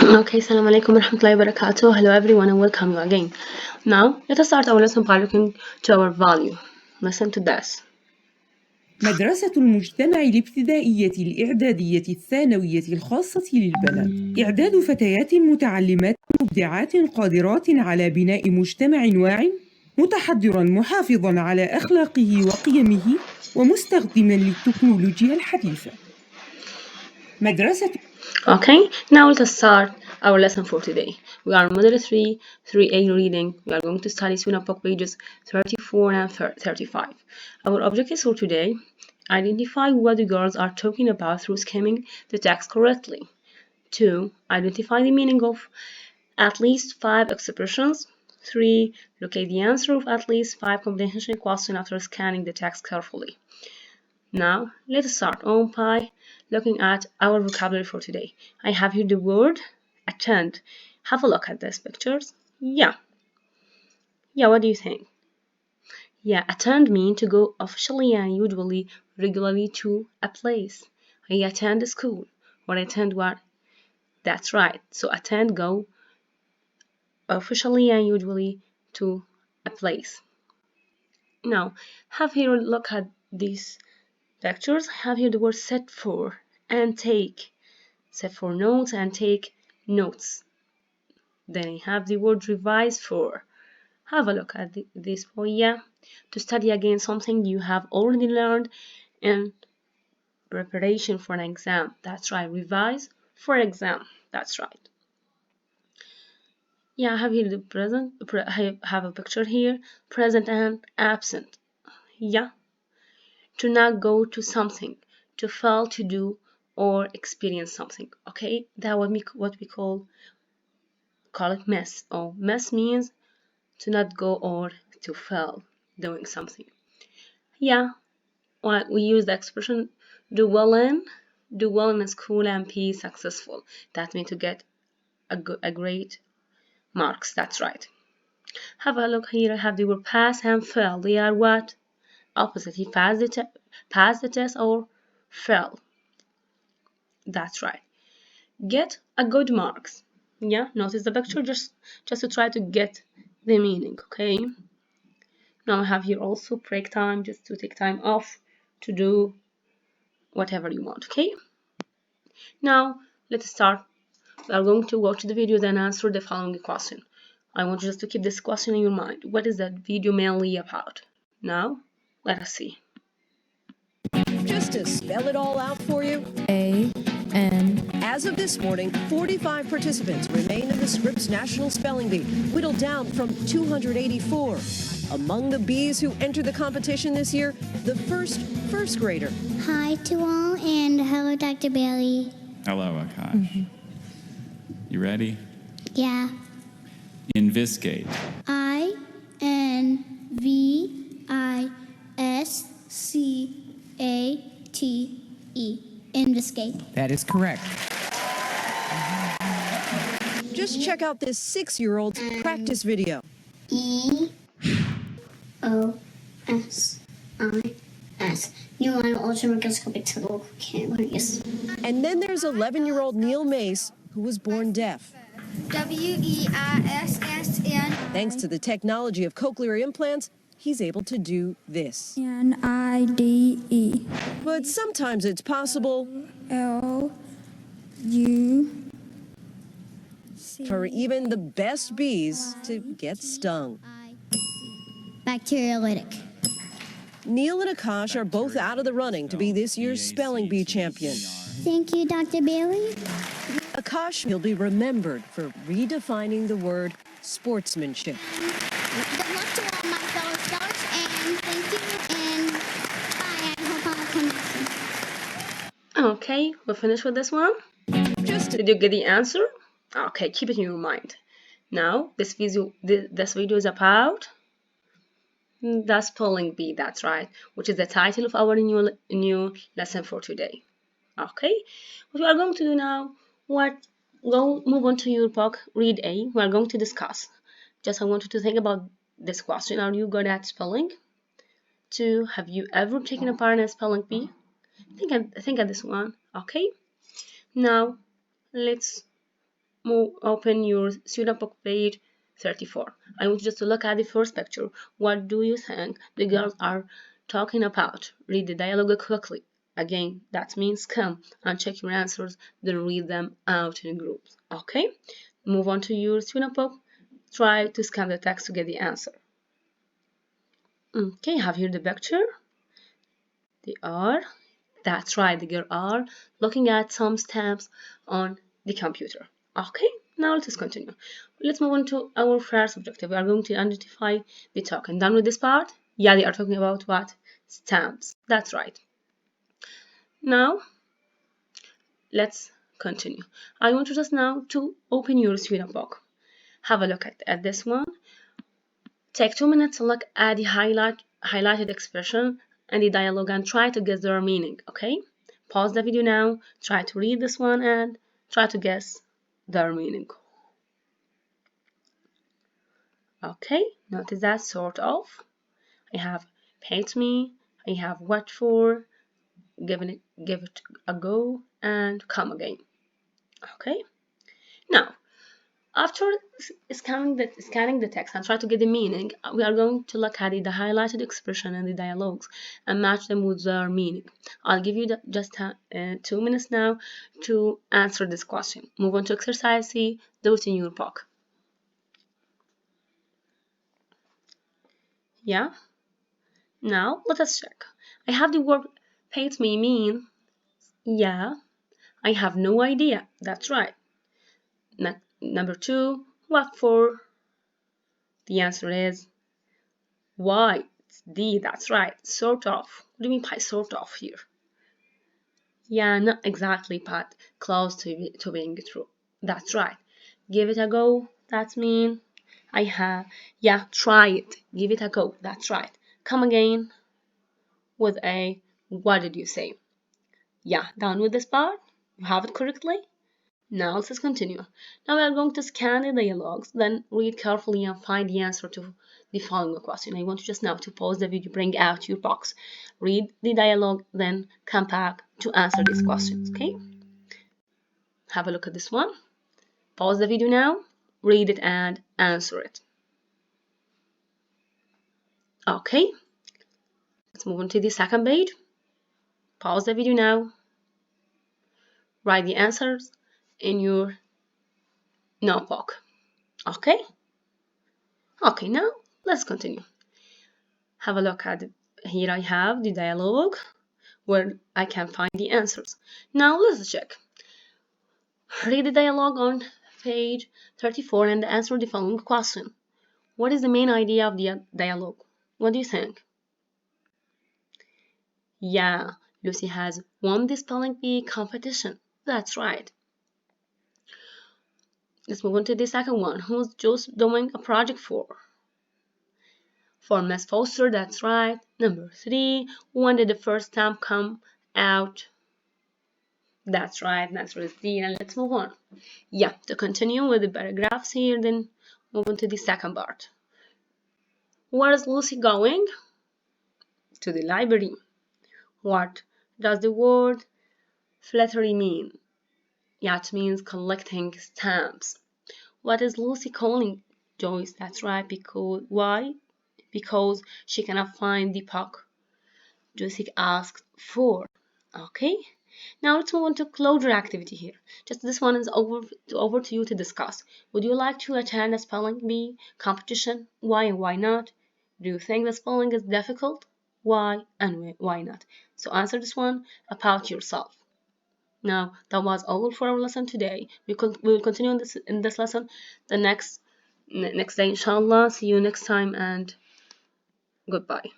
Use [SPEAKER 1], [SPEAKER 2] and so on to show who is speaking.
[SPEAKER 1] Okay, Assalamu alaikum wa rahmatullahi wa barakatuh. Hello everyone and welcome you again. Now, let us start our lesson by looking to our value. Listen to this.
[SPEAKER 2] مدرسة المجتمع الابتدائية الإعدادية الثانوية الخاصة للبنات إعداد فتيات متعلمات مبدعات قادرات على بناء مجتمع واعٍ متحضراً محافظاً على أخلاقه وقيمه ومستخدماً للتكنولوجيا الحديثة. مدرسة
[SPEAKER 1] Okay, now let us start our lesson for today. We are Model 3, 3A reading. We are going to study Sunnah book pages 34 and 35. Our objectives for today: identify what the girls are talking about through skimming the text correctly. 2. Identify the meaning of at least 5 expressions. 3. Locate the answer of at least 5 comprehension questions after scanning the text carefully. Now, let's start on by looking at our vocabulary for today. I have here the word attend. Have a look at these pictures. Yeah, what do you think? Yeah, attend means to go officially and usually regularly to a place. I attend school or attend what? That's right. So attend, go officially and usually to a place. Now, have here a look at these pictures. Have here the word set for and take. Set for notes and take notes. Then I have the word revise for. Have a look at this for yeah. To study again something you have already learned in preparation for an exam. That's right. Revise for exam. That's right. Yeah, I have here the present. I have a picture here. Present and absent. Yeah. To not go to something, to fail to do or experience something. Okay, that what we call it miss. Or miss means to not go or to fail doing something. Yeah, well, we use the expression do well in school and be successful. That means to get a great marks. That's right. Have a look here. I have the word pass and fail. They are what? Opposite. He passed the test or fail. That's right. Get a good marks. Yeah, notice the picture just to try to get the meaning. Okay. Now I have here also break time, just to take time off to do whatever you want. Okay. Now let's start. We are going to watch the video then answer the following question. I want you just to keep this question in your mind. What is that video mainly about? Now let us see.
[SPEAKER 3] Just to spell it all out for you,
[SPEAKER 4] A-N.
[SPEAKER 3] as of this morning, 45 participants remain in the Scripps National Spelling Bee, whittled down from 284. Among the bees who entered the competition this year, the first grader.
[SPEAKER 5] Hi to all, and hello, Dr. Bailey.
[SPEAKER 6] Hello, Akash. You ready?
[SPEAKER 5] Yeah.
[SPEAKER 6] Investigate.
[SPEAKER 5] I-N-V-I-S-C-A-T-E. Investigate.
[SPEAKER 4] That is correct.
[SPEAKER 3] Just check out this 6-year-old's practice video.
[SPEAKER 5] E-O-S-I-S. New line of ultramicroscopic telescope cameras.
[SPEAKER 3] And then there's 11-year-old Neil Mace, who was born deaf.
[SPEAKER 5] W-E-I-S-S-N.
[SPEAKER 3] Thanks to the technology of cochlear implants, he's able to do this.
[SPEAKER 7] N-I-D-E.
[SPEAKER 3] But sometimes it's possible
[SPEAKER 7] L-U-C.
[SPEAKER 3] for even the best bees to get stung.
[SPEAKER 5] Bacteriolytic.
[SPEAKER 3] Neil and Akash are both out of the running to be this year's spelling bee champion.
[SPEAKER 5] Thank you, Dr. Bailey.
[SPEAKER 3] Akash will be remembered for redefining the word sportsmanship.
[SPEAKER 5] Good luck to all my fellow scouts, and thank you, and bye. I hope I'll come back soon.
[SPEAKER 1] Okay, we're finished with this one. Did you get the answer? Okay, keep it in your mind. Now this video is about the spelling bee. That's right, which is the title of our new lesson for today. Okay, what we are going to do now? Move on to your book. Read A. We are going to discuss. Just I want you to think about this question. Are you good at spelling? 2. Have you ever taken a part in a spelling bee? Think at this one. Okay. Now let's open your student book page 34. I want you just to look at the first picture. What do you think the girls are talking about? Read the dialogue quickly. Again, that means come and check your answers, then read them out in groups. Okay? Move on to your student book. Try to scan the text to get the answer. Okay, have here the picture. That's right, the girls are looking at some stamps on the computer. Okay, now let's continue. Let's move on to our first objective. We are going to identify the token. Done with this part? Yeah, they are talking about what? Stamps. That's right. Now, let's continue. I want you just now to open your student book. Have a look at this one. Take 2 minutes to look at the highlighted expression and the dialogue and try to guess their meaning, okay? Pause the video now, try to read this one and try to guess their meaning. Okay, notice that sort of. I have paint me, I have what for, give it a go, and come again. Okay, now after scanning the text and try to get the meaning, we are going to look at the highlighted expression and the dialogues and match them with their meaning. I'll give you just 2 minutes now to answer this question. Move on to exercise C, do it in your book. Yeah? Now, let us check. I have the word paint me mean. Yeah. I have no idea. That's right. Number 2, what for? The answer is why. It's D, that's right. Sort of. What do you mean by sort of here? Yeah, not exactly, but close to being true. That's right. Give it a go. That means I have. Yeah, try it. Give it a go. That's right. Come again with a what did you say? Yeah, done with this part. You have it correctly. Now let's continue. Now we are going to scan the dialogues, then read carefully and find the answer to the following question. I want you just now to pause the video, bring out your box, read the dialogue, then come back to answer these questions, okay? Have a look at this one. Pause the video now, read it and answer it. Okay, let's move on to the second page. Pause the video now. Write the answers in your notebook. Okay? Okay, now let's continue. Have a look at here. I have the dialogue where I can find the answers. Now let's check. Read the dialogue on page 34 and answer the following question. What is the main idea of the dialogue? What do you think? Yeah, Lucy has won the spelling bee competition. That's right. Let's move on to the second one. Who's just doing a project for? For Miss Foster, that's right. Number 3, when did the first stamp come out? That's right, that's D. And let's move on. Yeah, to continue with the paragraphs here, then move on to the second part. Where is Lucy going? To the library. What does the word flattery mean? Yeah, it means collecting stamps. What is Lucy calling Joyce? That's right, because why? Because she cannot find the book Joyce asked for. Okay, now let's move on to closure activity here. Just this one is over to you to discuss. Would you like to attend a spelling bee competition? Why and why not? Do you think the spelling is difficult? Why and why not? So answer this one about yourself. Now that was all for our lesson today. We will continue in this lesson the next day, inshallah. See you next time and goodbye.